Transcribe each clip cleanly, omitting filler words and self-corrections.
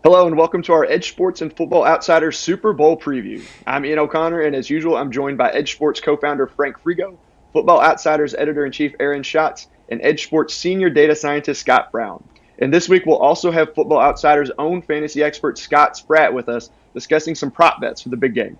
Hello and welcome to our Edge Sports and Football Outsiders Super Bowl preview. I'm Ian O'Connor, and as usual, I'm joined by Edge Sports co-founder Frank Frigo, Football Outsiders editor-in-chief Aaron Schatz, and Edge Sports senior data scientist Scott Brown. And this week, we'll also have Football Outsiders' own fantasy expert Scott Spratt with us, discussing some prop bets for the big game.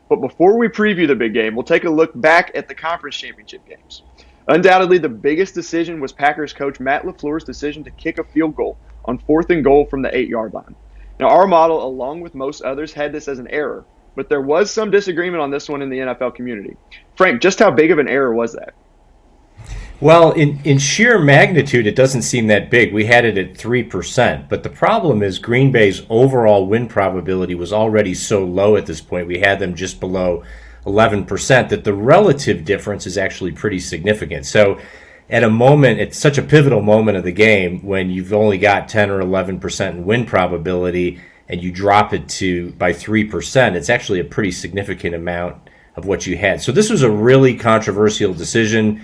But before we preview the big game, we'll take a look back at the conference championship games. Undoubtedly, the biggest decision was Packers coach Matt LaFleur's decision to kick a field goal on 4th and goal from the 8-yard line. Now, our model, along with most others, had this as an error, but there was some disagreement on this one in the NFL community. Frank, just how big of an error was that? Well, in sheer magnitude, it doesn't seem that big. We had it at 3%. But the problem is Green Bay's overall win probability was already so low at this point. We had them just below 11% that the relative difference is actually pretty significant. So at a moment, it's such a pivotal moment of the game when you've only got 10 or 11% in win probability and you drop it to by 3%, it's actually a pretty significant amount of what you had. So this was a really controversial decision.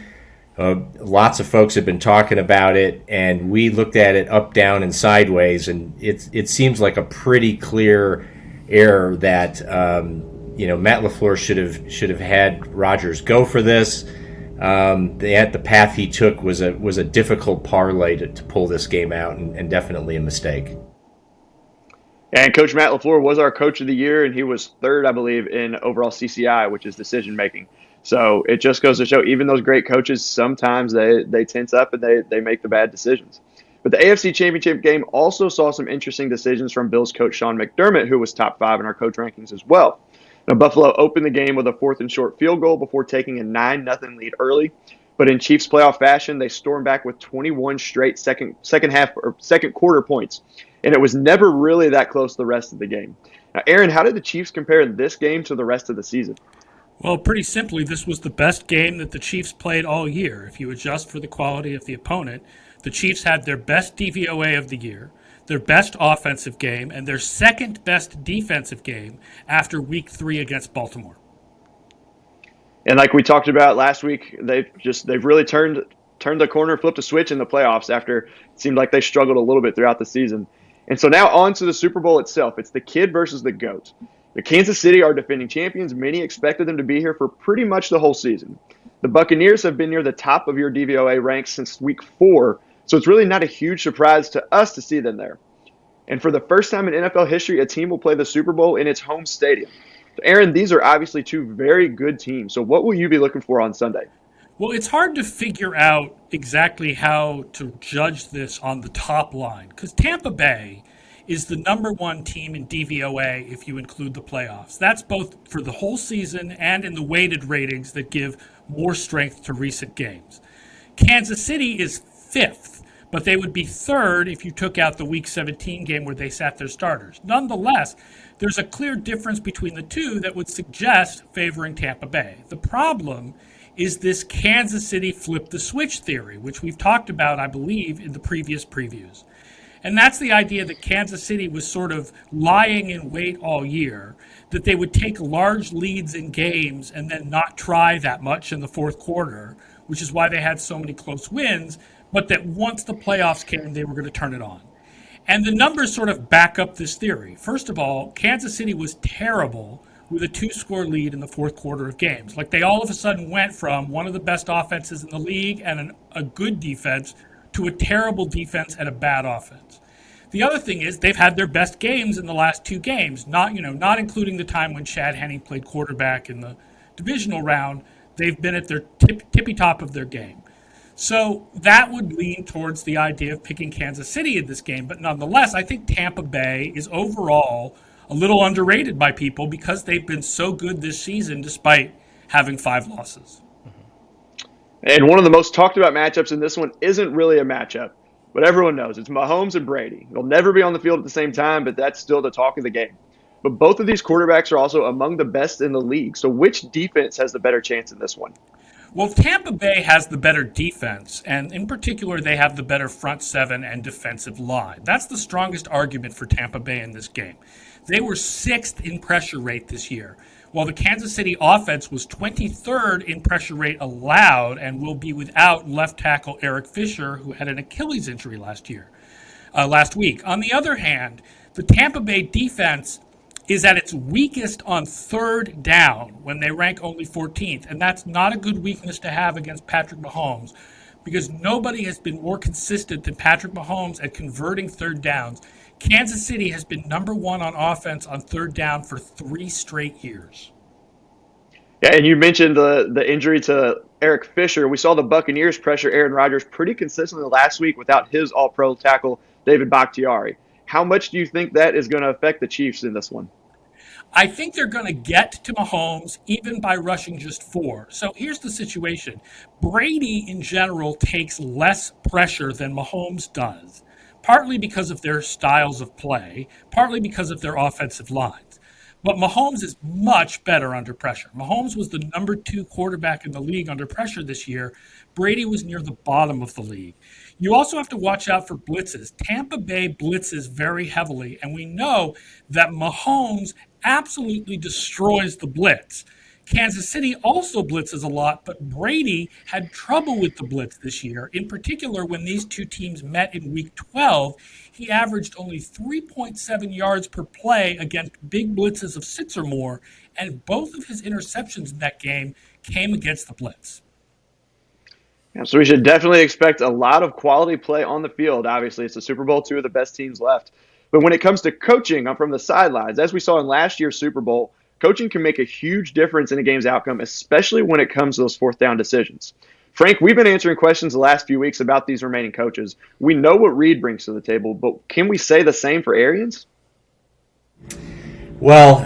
Lots of folks have been talking about it, and we looked at it up, down, and sideways, and it seems like a pretty clear error that Matt LaFleur should have had Rodgers go for this. The path he took was a difficult parlay to pull this game out, and definitely a mistake. And Coach Matt LaFleur was our coach of the year, and he was third, I believe, in overall CCI, which is decision making. So it just goes to show, even those great coaches, sometimes they tense up and they make the bad decisions. But the AFC Championship game also saw some interesting decisions from Bills coach Sean McDermott, who was top 5 in our coach rankings as well. Now, Buffalo opened the game with a 4th and short field goal before taking a 9-0 lead early. But in Chiefs playoff fashion, they stormed back with 21 straight second quarter points. And it was never really that close the rest of the game. Now, Aaron, how did the Chiefs compare this game to the rest of the season? Well, pretty simply, this was the best game that the Chiefs played all year. If you adjust for the quality of the opponent, the Chiefs had their best DVOA of the year, their best offensive game, and their second best defensive game after week 3 against Baltimore. And like we talked about last week, they've really turned the corner, flipped a switch in the playoffs after it seemed like they struggled a little bit throughout the season. And so now on to the Super Bowl itself. It's the kid versus the GOAT. The Kansas City are defending champions. Many expected them to be here for pretty much the whole season. The Buccaneers have been near the top of your DVOA ranks since week 4, so it's really not a huge surprise to us to see them there. And for the first time in NFL history, a team will play the Super Bowl in its home stadium. So Aaron, these are obviously two very good teams. So what will you be looking for on Sunday? Well, it's hard to figure out exactly how to judge this on the top line because Tampa Bay is the number 1 team in DVOA if you include the playoffs. That's both for the whole season and in the weighted ratings that give more strength to recent games. Kansas City is 5th, but they would be 3rd if you took out the Week 17 game where they sat their starters. Nonetheless, there's a clear difference between the two that would suggest favoring Tampa Bay. The problem is this Kansas City flip the switch theory, which we've talked about, I believe, in the previous previews. And that's the idea that Kansas City was sort of lying in wait all year, that they would take large leads in games and then not try that much in the fourth quarter, which is why they had so many close wins, but that once the playoffs came, they were going to turn it on. And the numbers sort of back up this theory. First of all, Kansas City was terrible with a 2-score lead in the fourth quarter of games. Like they all of a sudden went from one of the best offenses in the league and a good defense to a terrible defense and a bad offense. The other thing is they've had their best games in the last 2 games, not including the time when Chad Henne played quarterback in the divisional round. They've been at their tippy top of their game. So that would lean towards the idea of picking Kansas City in this game. But nonetheless, I think Tampa Bay is overall a little underrated by people because they've been so good this season despite having 5 losses. And one of the most talked about matchups in this one isn't really a matchup, but everyone knows it's Mahomes and Brady. They'll never be on the field at the same time, but that's still the talk of the game. But both of these quarterbacks are also among the best in the league. So which defense has the better chance in this one? Well, Tampa Bay has the better defense, and in particular, they have the better front 7 and defensive line. That's the strongest argument for Tampa Bay in this game. They were 6th in pressure rate this year, while the Kansas City offense was 23rd in pressure rate allowed and will be without left tackle Eric Fisher, who had an Achilles injury last week. On the other hand, The Tampa Bay defense is at its weakest on third down when they rank only 14th. And that's not a good weakness to have against Patrick Mahomes because nobody has been more consistent than Patrick Mahomes at converting third downs. Kansas City has been number one on offense on third down for 3 straight years. Yeah, and you mentioned the injury to Eric Fisher. We saw the Buccaneers pressure Aaron Rodgers pretty consistently last week without his All-Pro tackle, David Bakhtiari. How much do you think that is going to affect the Chiefs in this one? I think they're going to get to Mahomes even by rushing just 4. So here's the situation. Brady, in general, takes less pressure than Mahomes does, partly because of their styles of play, partly because of their offensive lines. But Mahomes is much better under pressure. Mahomes was the number 2 quarterback in the league under pressure this year. Brady was near the bottom of the league. You also have to watch out for blitzes. Tampa Bay blitzes very heavily, and we know that Mahomes absolutely destroys the blitz. Kansas City also blitzes a lot, but Brady had trouble with the blitz this year. In particular, when these two teams met in week 12, he averaged only 3.7 yards per play against big blitzes of 6 or more, and both of his interceptions in that game came against the blitz. Yeah, so we should definitely expect a lot of quality play on the field. Obviously, it's the Super Bowl, 2 of the best teams left. But when it comes to coaching from the sidelines, as we saw in last year's Super Bowl, coaching can make a huge difference in a game's outcome, especially when it comes to those fourth down decisions. Frank, we've been answering questions the last few weeks about these remaining coaches. We know what Reed brings to the table, but can we say the same for Arians? Well,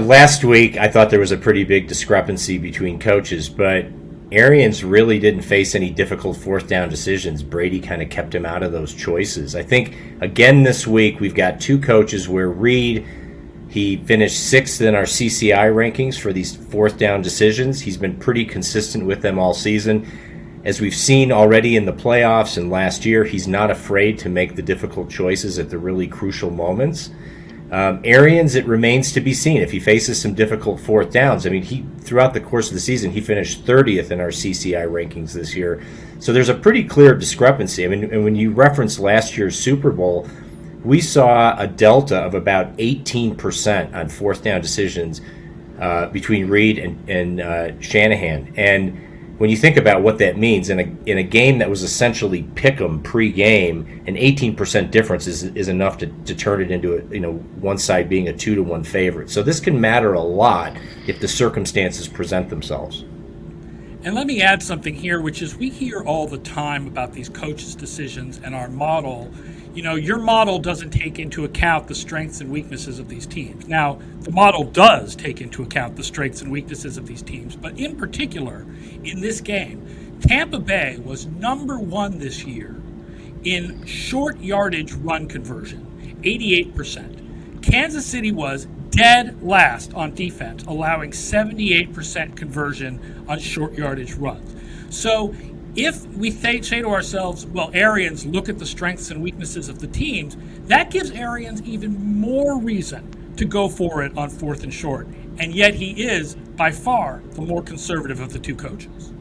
last week I thought there was a pretty big discrepancy between coaches, but Arians really didn't face any difficult fourth down decisions. Brady kind of kept him out of those choices. I think, again, this week we've got 2 coaches where Reed, he finished 6th in our CCI rankings for these fourth down decisions. He's been pretty consistent with them all season. As we've seen already in the playoffs and last year, he's not afraid to make the difficult choices at the really crucial moments. Arians, it remains to be seen if he faces some difficult fourth downs. I mean, he throughout the course of the season, he finished 30th in our CCI rankings this year. So there's a pretty clear discrepancy. I mean, and when you reference last year's Super Bowl, we saw a delta of about 18% on fourth down decisions between Reed and Shanahan. And when you think about what that means in a game that was essentially pick'em pre-game, an 18% difference is enough to turn it into one side being a 2-1 favorite. So this can matter a lot if the circumstances present themselves. And let me add something here, which is we hear all the time about these coaches' decisions and our model. Your model doesn't take into account the strengths and weaknesses of these teams. Now, the model does take into account the strengths and weaknesses of these teams, but in particular, in this game, Tampa Bay was number 1 this year in short yardage run conversion, 88%. Kansas City was dead last on defense, allowing 78% conversion on short yardage runs. So if we say to ourselves, well, Arians, look at the strengths and weaknesses of the teams, that gives Arians even more reason to go for it on 4th and short. And yet he is, by far, the more conservative of the 2 coaches.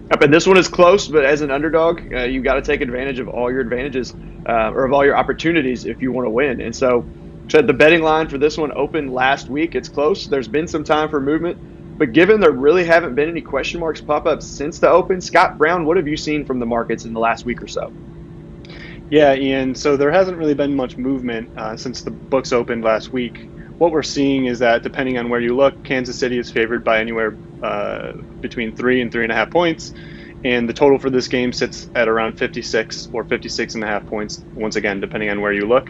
Yep, and this one is close, but as an underdog, you've got to take advantage of all your advantages or of all your opportunities if you want to win. And so the betting line for this one opened last week. It's close. There's been some time for movement. But given there really haven't been any question marks pop up since the open, Scott Brown, what have you seen from the markets in the last week or so? Yeah, Ian, so there hasn't really been much movement since the books opened last week. What we're seeing is that depending on where you look, Kansas City is favored by anywhere between 3 and 3.5 points. And the total for this game sits at around 56 or 56.5 points, once again, depending on where you look.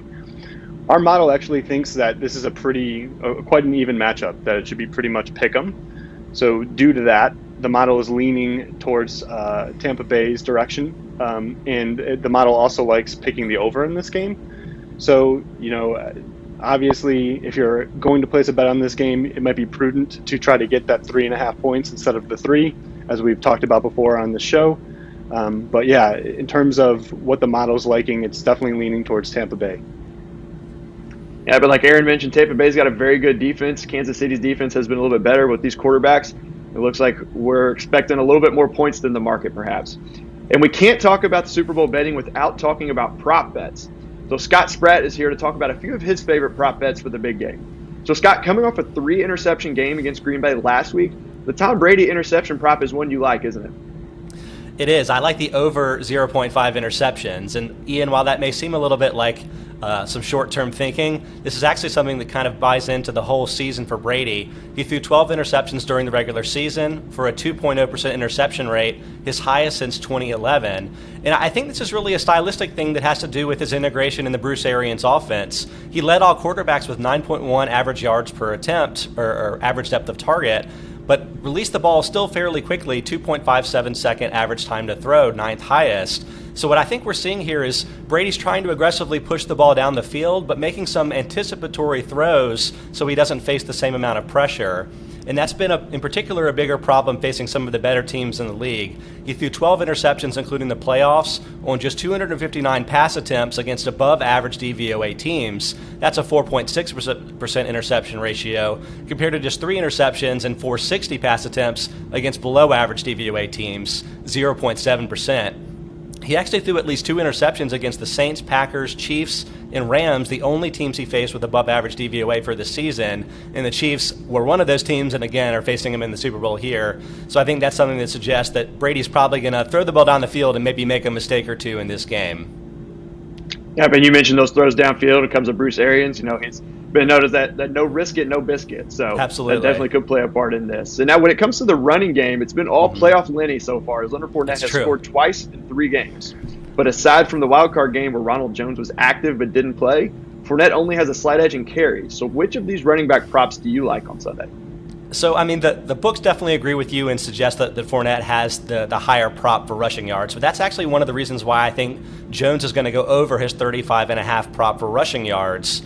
Our model actually thinks that this is quite an even matchup, that it should be pretty much pick 'em. So due to that, the model is leaning towards Tampa Bay's direction, and the model also likes picking the over in this game. So, obviously, if you're going to place a bet on this game, it might be prudent to try to get that 3.5 points instead of the 3, as we've talked about before on the show. But yeah, in terms of what the model's liking, it's definitely leaning towards Tampa Bay. Yeah, but like Aaron mentioned, Tampa Bay's got a very good defense. Kansas City's defense has been a little bit better with these quarterbacks. It looks like we're expecting a little bit more points than the market, perhaps. And we can't talk about the Super Bowl betting without talking about prop bets. So Scott Spratt is here to talk about a few of his favorite prop bets for the big game. So Scott, coming off a 3-interception game against Green Bay last week, the Tom Brady interception prop is one you like, isn't it? It is. I like the over 0.5 interceptions. And Ian, while that may seem a little bit like some short-term thinking, this is actually something that kind of buys into the whole season for Brady. He threw 12 interceptions during the regular season for a 2.0% interception rate, his highest since 2011. And I think this is really a stylistic thing that has to do with his integration in the Bruce Arians offense. He led all quarterbacks with 9.1 average yards per attempt, or average depth of target, but released the ball still fairly quickly, 2.57 second average time to throw, ninth highest. So what I think we're seeing here is Brady's trying to aggressively push the ball down the field, but making some anticipatory throws so he doesn't face the same amount of pressure. And that's been, in particular, a bigger problem facing some of the better teams in the league. He threw 12 interceptions, including the playoffs, on just 259 pass attempts against above-average DVOA teams. That's a 4.6% interception ratio, compared to just 3 interceptions and 460 pass attempts against below-average DVOA teams, 0.7%. He actually threw at least 2 interceptions against the Saints, Packers, Chiefs, and Rams, the only teams he faced with above average DVOA for the season. And the Chiefs were one of those teams, and again, are facing him in the Super Bowl here. So I think that's something that suggests that Brady's probably going to throw the ball down the field and maybe make a mistake or two in this game. Yeah, but you mentioned those throws downfield. It comes to Bruce Arians. He's been noticed that no risk it, no biscuit. So absolutely, that definitely could play a part in this. And now when it comes to the running game, it's been all playoff Lenny so far, as Leonard Fournette has scored twice in 3 games. But aside from the wild card game where Ronald Jones was active but didn't play, Fournette only has a slight edge in carries. So which of these running back props do you like on Sunday? So, I mean, the books definitely agree with you and suggest that Fournette has the higher prop for rushing yards. But that's actually one of the reasons why I think Jones is going to go over his 35.5 prop for rushing yards.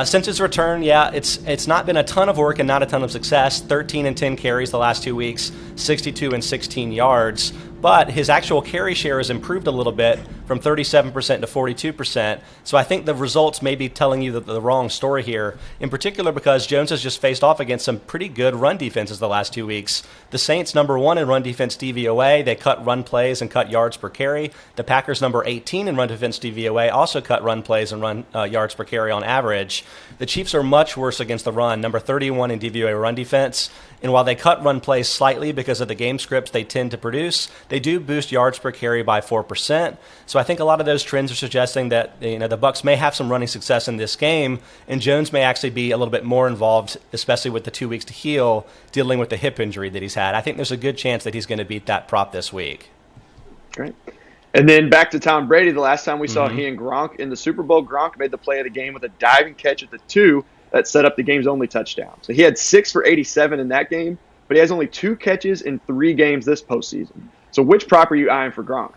Since his return, it's not been a ton of work and not a ton of success. 13 and 10 carries the last 2 weeks, 62 and 16 yards. But his actual carry share has improved a little bit from 37% to 42%. So I think the results may be telling you the wrong story here, in particular because Jones has just faced off against some pretty good run defenses the last 2 weeks. The Saints, number 1 in run defense DVOA. They cut run plays and cut yards per carry. The Packers, number 18 in run defense DVOA, also cut run plays and run yards per carry on average. The Chiefs are much worse against the run, number 31 in DVOA run defense. And while they cut run plays slightly because of the game scripts they tend to produce, they do boost yards per carry by 4%. So I think a lot of those trends are suggesting that the Bucs may have some running success in this game, and Jones may actually be a little bit more involved, especially with the 2 weeks to heal, dealing with the hip injury that he's had. I think there's a good chance that he's going to beat that prop this week. Great. And then back to Tom Brady. The last time we saw he and Gronk in the Super Bowl, Gronk made the play of the game with a diving catch at the 2 that set up the game's only touchdown. So he had 6 for 87 in that game, but he has only 2 catches in 3 games this postseason. So which prop are you eyeing for Gronk?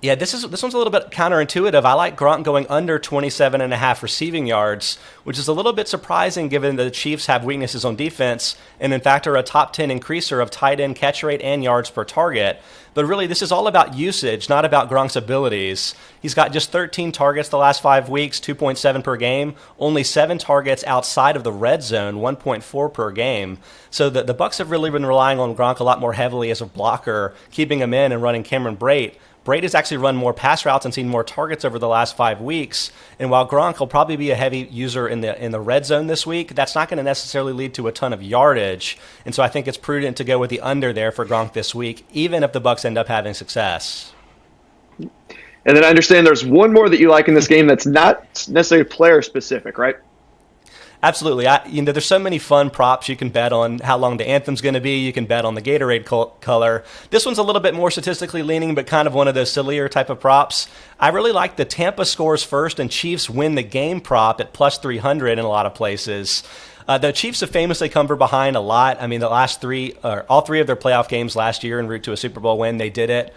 Yeah, this one's a little bit counterintuitive. I like Gronk going under 27.5 receiving yards, which is a little bit surprising given that the Chiefs have weaknesses on defense and, in fact, are a top 10 increaser of tight end catch rate and yards per target. But really, this is all about usage, not about Gronk's abilities. He's got just 13 targets the last 5 weeks, 2.7 per game, only 7 targets outside of the red zone, 1.4 per game. So the Bucs have really been relying on Gronk a lot more heavily as a blocker, keeping him in and running Cameron Brate. Brady's actually run more pass routes and seen more targets over the last 5 weeks. And while Gronk will probably be a heavy user in the red zone this week, that's not going to necessarily lead to a ton of yardage. And so I think it's prudent to go with the under there for Gronk this week, even if the Bucs end up having success. And then I understand there's one more that you like in this game that's not necessarily player specific, right? Absolutely. There's so many fun props. You can bet on how long the anthem's going to be. You can bet on the Gatorade color. This one's a little bit more statistically leaning, but kind of one of those sillier type of props. I really like the Tampa scores first and Chiefs win the game prop at plus 300 in a lot of places. The Chiefs have famously come from behind a lot. I mean, all 3 of their playoff games last year en route to a Super Bowl win, they did it.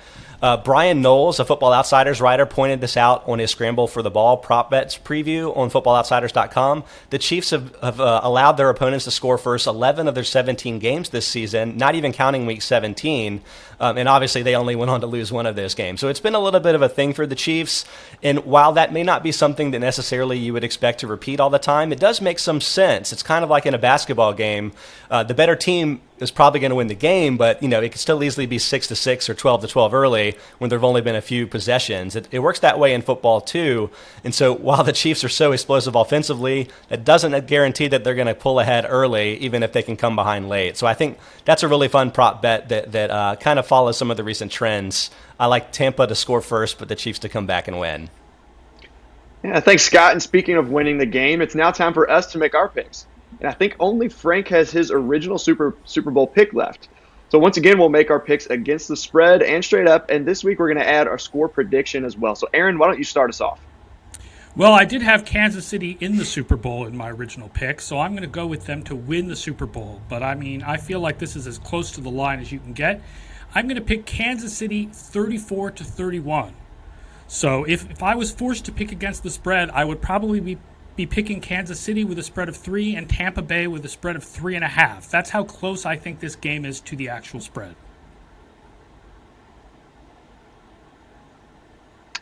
Brian Knowles, a Football Outsiders writer, pointed this out on his Scramble for the Ball prop bets preview on footballoutsiders.com. The Chiefs have allowed their opponents to score first 11 of their 17 games this season, not even counting Week 17. And obviously, they only went on to lose one of those games. So it's been a little bit of a thing for the Chiefs. And while that may not be something that necessarily you would expect to repeat all the time, it does make some sense. It's kind of like in a basketball game. The better team is probably going to win the game, but it could still easily be 6-6 or 12-12 early. early when there have only been a few possessions. It works that way in football too. And so while the Chiefs are so explosive offensively, it doesn't guarantee that they're going to pull ahead early, even if they can come behind late. So I think that's a really fun prop bet that kind of follows some of the recent trends. I like Tampa to score first, but the Chiefs to come back and win. Yeah, thanks, Scott. And speaking of winning the game, it's now time for us to make our picks. And I think only Frank has his original Super Bowl pick left. So once again, we'll make our picks against the spread and straight up. And this week, we're going to add our score prediction as well. So, Aaron, why don't you start us off? Well, I did have Kansas City in the Super Bowl in my original pick, so I'm going to go with them to win the Super Bowl. But, I mean, I feel like this is as close to the line as you can get. I'm going to pick Kansas City 34-31. So if I was forced to pick against the spread, I would probably be picking Kansas City with a spread of 3 and Tampa Bay with a spread of 3.5. That's how close I think this game is to the actual spread.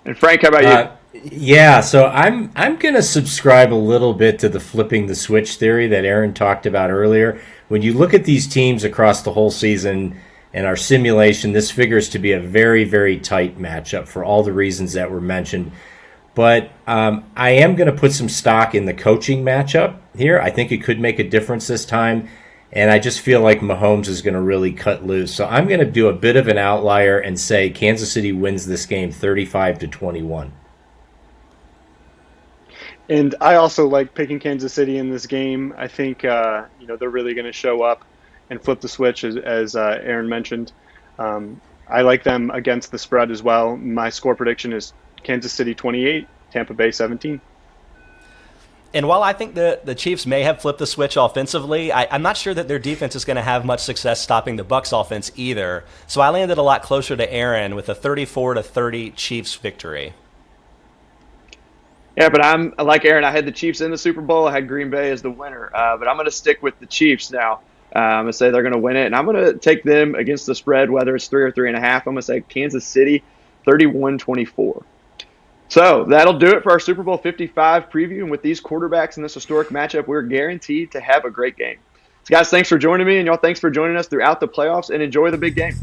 And Frank, how about you? Yeah, so I'm going to subscribe a little bit to the flipping the switch theory that Aaron talked about earlier. When you look at these teams across the whole season and our simulation, this figures to be a very, very tight matchup for all the reasons that were mentioned. But I am going to put some stock in the coaching matchup here. I think it could make a difference this time. And I just feel like Mahomes is going to really cut loose. So I'm going to do a bit of an outlier and say Kansas City wins this game 35-21. And I also like picking Kansas City in this game. I think they're really going to show up and flip the switch, as Aaron mentioned. I like them against the spread as well. My score prediction is Kansas City 28, Tampa Bay 17. And while I think the Chiefs may have flipped the switch offensively, I'm not sure that their defense is going to have much success stopping the Bucs offense either. So I landed a lot closer to Aaron with a 34-30 Chiefs victory. Yeah, but I'm like Aaron. I had the Chiefs in the Super Bowl. I had Green Bay as the winner, but I'm going to stick with the Chiefs now. I'm going to say they're going to win it, and I'm going to take them against the spread, whether it's 3 or 3.5. I'm going to say Kansas City 31-24. So that'll do it for our Super Bowl 55 preview. And with these quarterbacks in this historic matchup, we're guaranteed to have a great game. So, guys, thanks for joining me, and y'all thanks for joining us throughout the playoffs, and enjoy the big game.